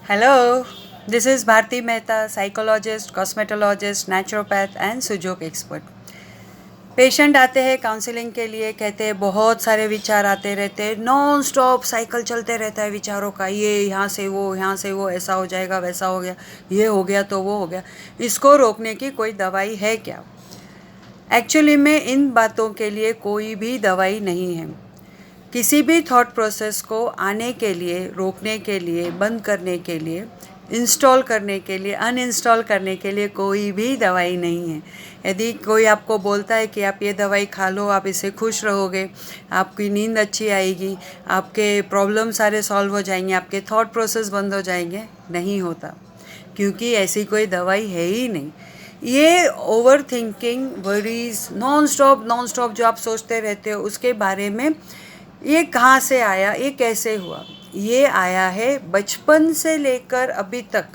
Hello, this is Bharti Mehta, psychologist, cosmetologist, naturopath and Sujok expert. Patient आते हैं counselling के लिए, कहते हैं बहुत सारे विचार आते रहते हैं, नॉन स्टॉप साइकिल चलते रहता है विचारों का, ये यहाँ से वो, ऐसा हो जाएगा, वैसा हो गया, ये हो गया तो वो हो गया। इसको रोकने की कोई दवाई है क्या? एक्चुअली में इन बातों के लिए कोई भी दवाई नहीं है। किसी भी थॉट प्रोसेस को आने के लिए, रोकने के लिए, बंद करने के लिए, इंस्टॉल करने के लिए, अनइंस्टॉल करने के लिए कोई भी दवाई नहीं है। यदि कोई आपको बोलता है कि आप ये दवाई खा लो, आप इससे खुश रहोगे, आपकी नींद अच्छी आएगी, आपके प्रॉब्लम सारे सॉल्व हो जाएंगे, आपके थॉट प्रोसेस बंद हो जाएंगे, नहीं होता, क्योंकि ऐसी कोई दवाई है ही नहीं। ये over thinking, worries, non stop जो आप सोचते रहते हो उसके बारे में, ये कहाँ से आया, ये कैसे हुआ? ये आया है बचपन से लेकर अभी तक।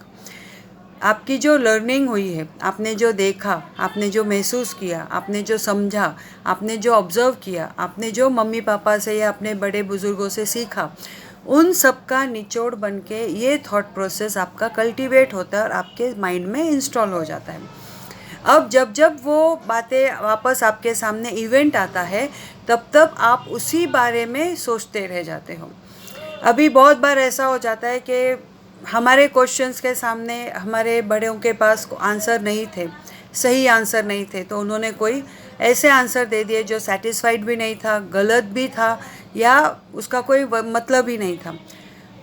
आपकी जो लर्निंग हुई है, आपने जो देखा, आपने जो महसूस किया, आपने जो समझा, आपने जो ऑब्ज़र्व किया, आपने जो मम्मी पापा से या अपने बड़े बुज़ुर्गों से सीखा, उन सब का निचोड़ बन के ये थॉट प्रोसेस आपका कल्टीवेट होता है और आपके माइंड में इंस्टॉल हो जाता है। अब जब जब वो बातें वापस आपके सामने इवेंट आता है, तब तब आप उसी बारे में सोचते रह जाते हो। अभी बहुत बार ऐसा हो जाता है कि हमारे क्वेश्चंस के सामने हमारे बड़ों के पास आंसर नहीं थे, सही आंसर नहीं थे, तो उन्होंने कोई ऐसे आंसर दे दिए जो सेटिस्फाइड भी नहीं था, गलत भी था, या उसका कोई मतलब ही नहीं था।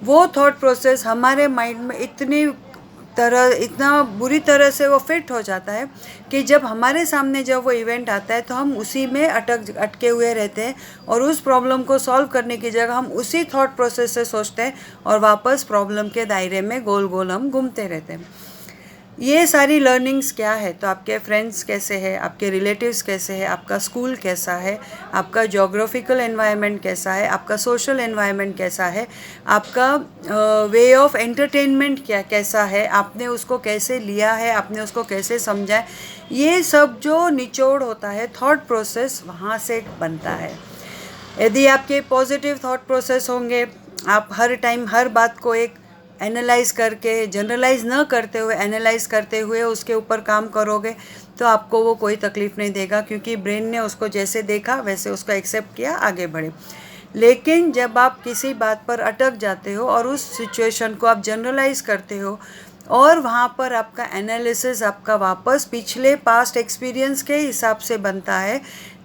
वो थॉट प्रोसेस हमारे माइंड में इतना बुरी तरह से वो फिट हो जाता है कि जब हमारे सामने जब वो इवेंट आता है तो हम उसी में अटके हुए रहते हैं, और उस प्रॉब्लम को सॉल्व करने की जगह हम उसी थॉट प्रोसेस से सोचते हैं और वापस प्रॉब्लम के दायरे में गोल गोल हम घूमते रहते हैं। ये सारी लर्निंग्स क्या है? तो आपके फ्रेंड्स कैसे हैं, आपके रिलेटिव्स कैसे हैं, आपका स्कूल कैसा है, आपका जोग्राफिकल एनवायरनमेंट कैसा है, आपका सोशल एनवायरनमेंट कैसा है, आपका वे ऑफ एंटरटेनमेंट कैसा है, आपने उसको कैसे लिया है, आपने उसको कैसे समझा है, ये सब जो निचोड़ होता है थॉट प्रोसेस, वहाँ से बनता है। यदि आपके पॉजिटिव थॉट प्रोसेस होंगे, आप हर टाइम हर बात को एक एनालाइज करके, जनरलाइज न करते हुए एनालाइज करते हुए उसके ऊपर काम करोगे, तो आपको वो कोई तकलीफ़ नहीं देगा, क्योंकि ब्रेन ने उसको जैसे देखा वैसे उसको एक्सेप्ट किया, आगे बढ़े। लेकिन जब आप किसी बात पर अटक जाते हो और उस सिचुएशन को आप जनरलाइज करते हो और वहाँ पर आपका एनालिसिस आपका वापस पिछले पास्ट एक्सपीरियंस के हिसाब से बनता है,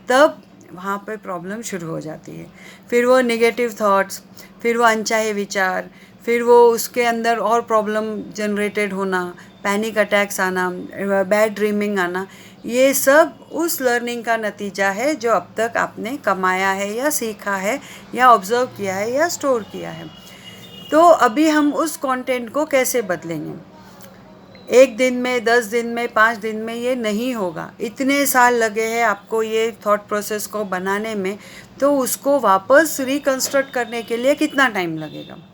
तब वहाँ पर प्रॉब्लम शुरू हो जाती है। फिर वो नेगेटिव थॉट्स, फिर वो अनचाहे विचार, फिर वो उसके अंदर और प्रॉब्लम जनरेटेड होना, पैनिक अटैक्स आना, बैड ड्रीमिंग आना, ये सब उस लर्निंग का नतीजा है जो अब तक आपने कमाया है या सीखा है या ऑब्ज़र्व किया है या स्टोर किया है। तो अभी हम उस कंटेंट को कैसे बदलेंगे? 1 दिन में, 10 दिन में, 5 दिन में ये नहीं होगा। इतने साल लगे हैं आपको ये थॉट प्रोसेस को बनाने में, तो उसको वापस रिकंस्ट्रक्ट करने के लिए कितना टाइम लगेगा?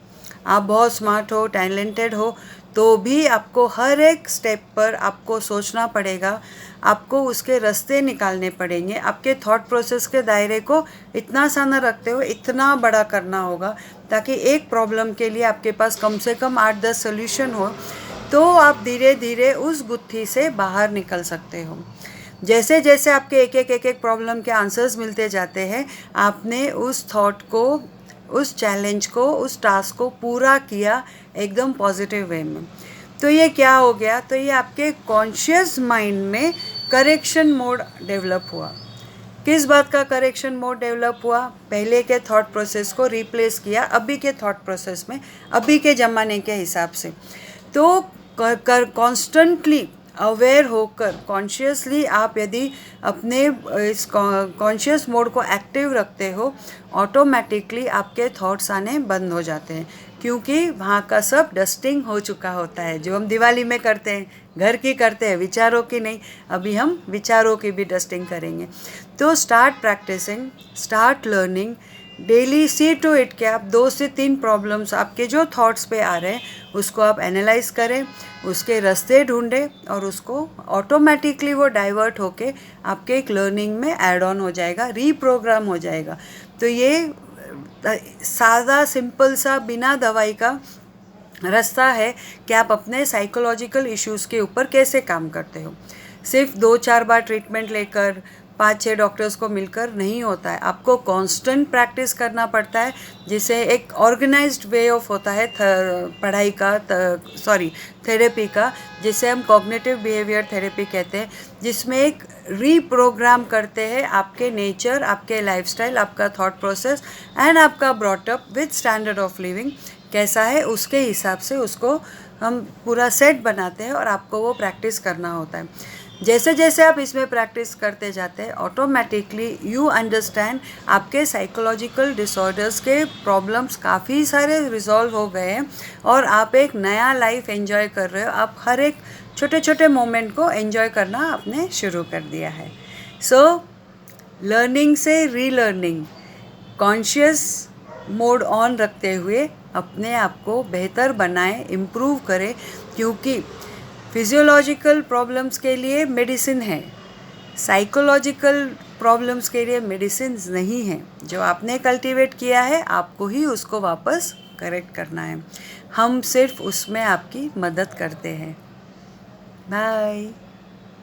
आप बहुत स्मार्ट हो, टैलेंटेड हो, तो भी आपको हर एक स्टेप पर आपको सोचना पड़ेगा, आपको उसके रास्ते निकालने पड़ेंगे। आपके थॉट प्रोसेस के दायरे को इतना सा न रखते हो, इतना बड़ा करना होगा, ताकि एक प्रॉब्लम के लिए आपके पास कम से कम 8-10 सोल्यूशन हो, तो आप धीरे धीरे उस गुत्थी से बाहर निकल सकते हो। जैसे जैसे आपके एक एक प्रॉब्लम के आंसर्स मिलते जाते हैं, आपने उस थॉट को, उस चैलेंज को, उस टास्क को पूरा किया एकदम पॉजिटिव वे में। तो ये क्या हो गया? तो ये आपके कॉन्शियस माइंड में करेक्शन मोड डेवलप हुआ। किस बात का करेक्शन मोड डेवलप हुआ? पहले के थॉट प्रोसेस को रिप्लेस किया अभी के थॉट प्रोसेस में, अभी के ज़माने के हिसाब से। तो कॉन्स्टेंटली अवेयर होकर, कॉन्शियसली आप यदि अपने इस कॉन्शियस मोड को एक्टिव रखते हो, ऑटोमेटिकली आपके थॉट्स आने बंद हो जाते हैं, क्योंकि वहाँ का सब डस्टिंग हो चुका होता है। जो हम दिवाली में करते हैं, घर की करते हैं, विचारों की नहीं, अभी हम विचारों की भी डस्टिंग करेंगे। तो start practicing, start learning, daily see to it कि आप 2 से 3 प्रॉब्लम्स आपके जो थॉट्स पे आ रहे हैं उसको आप एनालाइज करें, उसके रास्ते ढूंढें, और उसको ऑटोमेटिकली वो डाइवर्ट होके आपके एक लर्निंग में ऐड ऑन हो जाएगा, रीप्रोग्राम हो जाएगा। तो ये सादा सिंपल सा बिना दवाई का रास्ता है कि आप अपने साइकोलॉजिकल इश्यूज़ के ऊपर कैसे काम करते हो। सिर्फ 2-4 बार ट्रीटमेंट लेकर 5-6 डॉक्टर्स को मिलकर नहीं होता है, आपको कांस्टेंट प्रैक्टिस करना पड़ता है, जिसे एक ऑर्गेनाइज्ड वे ऑफ होता है पढ़ाई का थेरेपी का, जिसे हम कॉग्निटिव बिहेवियर थेरेपी कहते हैं, जिसमें एक रीप्रोग्राम करते हैं आपके नेचर, आपके लाइफस्टाइल, आपका थॉट प्रोसेस एंड आपका brought up with standard of living कैसा है, उसके हिसाब से उसको हम पूरा सेट बनाते हैं और आपको वो प्रैक्टिस करना होता है। जैसे जैसे आप इसमें प्रैक्टिस करते जाते हैं, ऑटोमेटिकली यू अंडरस्टैंड आपके साइकोलॉजिकल डिसऑर्डर्स के प्रॉब्लम्स काफ़ी सारे रिजॉल्व हो गए हैं और आप एक नया लाइफ एंजॉय कर रहे हो। आप हर एक छोटे छोटे मोमेंट को एंजॉय करना आपने शुरू कर दिया है। सो लर्निंग से रीलर्निंग, कॉन्शियस मोड ऑन रखते हुए अपने आप को बेहतर बनाएं, इम्प्रूव करें, क्योंकि फिजियोलॉजिकल प्रॉब्लम्स के लिए मेडिसिन है, साइकोलॉजिकल प्रॉब्लम्स के लिए मेडिसिन नहीं है। जो आपने कल्टीवेट किया है आपको ही उसको वापस करेक्ट करना है, हम सिर्फ उसमें आपकी मदद करते हैं। बाय।